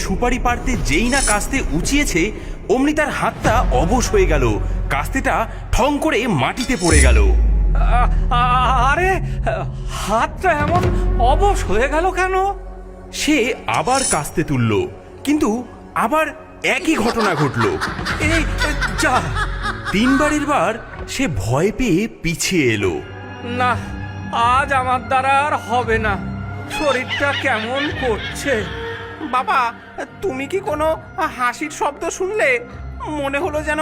সুপারি পাড়তে যেই না কাস্তে উঁচিয়েছে অমনি তার হাতটা অবশ হয়ে গেল। কাস্তেটা ঠং করে মাটিতে পড়ে গেল। আরে হাতটা এমন অবশ হয়ে গেল কেন? সে আবার কাস্তে তুলল, কিন্তু আবার একই ঘটনা ঘটল। এই যা, তিনবারের বার সে ভয় পেয়ে পিছিয়ে এলো। না, আজ আমার দ্বারা আর হবে না, শরীরটা কেমন করছে। বাবা, তুমি কি কোনো হাসির শব্দ শুনলে? মনে হলো যেন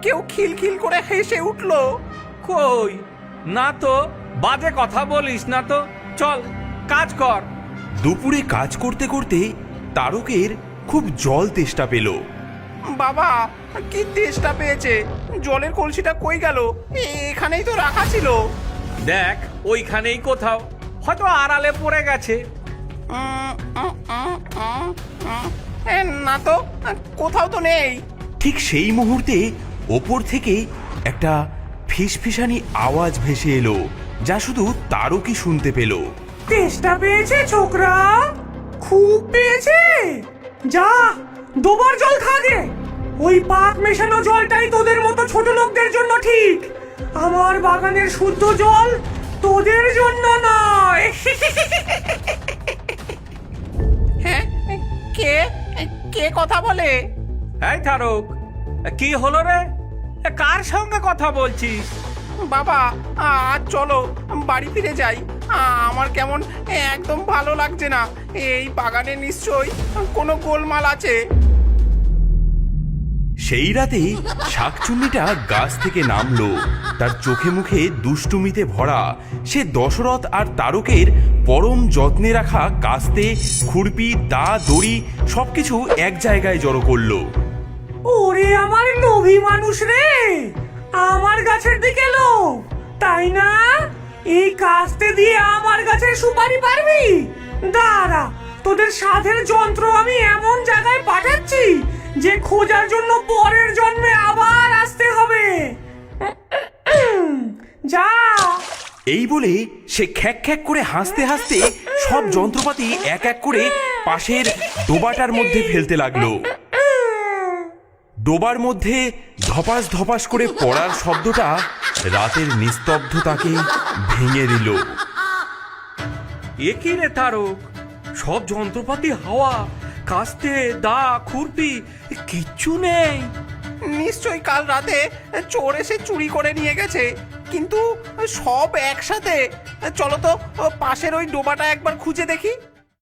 কেউ খিলখিল করে হেসে উঠলো। কই না তো, বাজে কথা বলিস না তো, চল কাজ কর। দুপুরে কাজ করতে করতে তারকের খুব জল তেষ্টা পেল। বাবা, কি তেষ্টা পেয়েছে! জলের কলসিটা কই গেল? এখানেই তো রাখা ছিল। দেখ, ওইখানেই কোথাও, হয়তো আড়ালে পড়ে গেছে। না তো, কোথাও তো নেই। ঠিক সেই মুহূর্তে ওপর থেকে একটা ফিসফিসানি আওয়াজ ভেসে এলো, যা শুধু তারকই শুনতে পেল। তেষ্টা পেয়েছে ছোকরা? খুব পেয়েছে? যা, দুবার জল খা গে। ওই পাক মেশানো জলটাই তোদের মতো ছোট লোকদের জন্য ঠিক। আমার বাগানের শুদ্ধ জল তোদের জন্য নয়। হ্যাঁ, কে কে কথা বলে? এই তারক, কি হলো রে? কার সঙ্গে কথা বলছিস? বাবা, আজ চলো বাড়ি ফিরে যাই। আমার কেমন একদম ভালো লাগছে না। এই বাগানে নিশ্চয়ই কোনো গোলমাল আছে। সেই রাতে শাকচুন্নিটা গাছ থেকে নামলো। তার চোখে মুখে দুষ্টুমিতে ভরা। সে দশরথ আর তারকের পরম যত্নে রাখা কাস্তে, খুরপি, দা, দড়ি সবকিছু এক জায়গায় জড়ো করলো। ওরে আমার লোভী মানুষ রে, আমার গাছের দিকে লোভ, তাই না? এই কাস্তে দিয়ে আমার গাছের সুপারি পারবি? দাঁড়া, তোদের সাধের যন্ত্র আমি এমন জায়গায় পাঠাচ্ছি যে খোঁজার জন্য পরের জন্মে আবার আসতে হবে। যা। এই বলে সে খ্যাক খ্যাক করে হাসতে হাসতে সব যন্ত্রপাতি এক এক করে পাশের ডোবাটার মধ্যে ফেলতে লাগলো। ডোবার মধ্যে ধপাস ধপাস করে পড়ার শব্দটা রাতের নিস্তব্ধতাকে ভেঙে দিল। এ কি রে তারক, সব যন্ত্রপাতি হাওয়া, কাস্তে, দা, খুরপি কিচ্ছু নেই। নিশ্চয়ই কাল রাতে চোর এসে চুরি করে নিয়ে গেছে, কিন্তু সব একসাথে। চলো তো পাশের ওই ডোবাটা একবার খুঁজে দেখি।